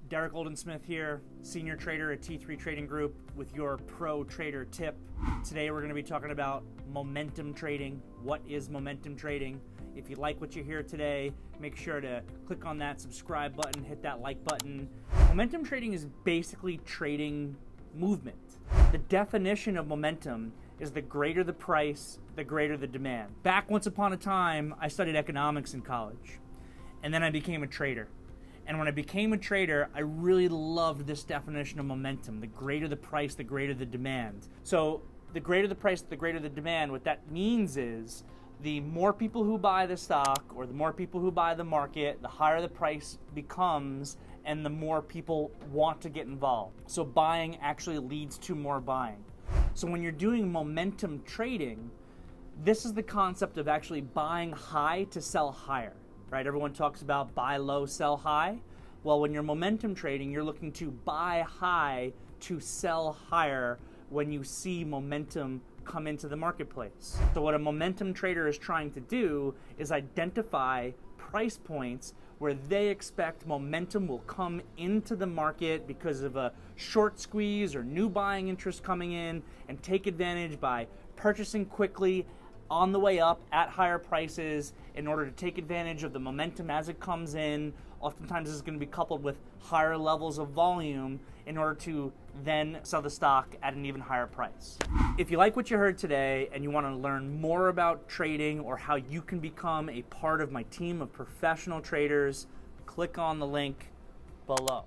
Derrick Oldensmith here, senior trader at T3 Trading Group with your pro trader tip. Today we're going to be talking about momentum trading. What is momentum trading? If you like what you hear today, make sure to click on that subscribe button, hit that like button. Momentum trading is basically trading movement. The definition of momentum is the greater the price, the greater the demand. Back once upon a time, I studied economics in college, and then I became a trader. And when I became a trader, I really loved this definition of momentum. The greater the price, the greater the demand. So the greater the price, the greater the demand, what that means is the more people who buy the stock or the more people who buy the market, the higher the price becomes and the more people want to get involved. So buying actually leads to more buying. So when you're doing momentum trading, this is the concept of actually buying high to sell higher. Right? Everyone talks about buy low, sell high. Well, when you're momentum trading, you're looking to buy high to sell higher when you see momentum come into the marketplace. So what a momentum trader is trying to do is identify price points where they expect momentum will come into the market because of a short squeeze or new buying interest coming in, and take advantage by purchasing quickly on the way up at higher prices in order to take advantage of the momentum as it comes in. Oftentimes this is going to be coupled with higher levels of volume in order to then sell the stock at an even higher price. If you like what you heard today and you want to learn more about trading or how you can become a part of my team of professional traders, click on the link below.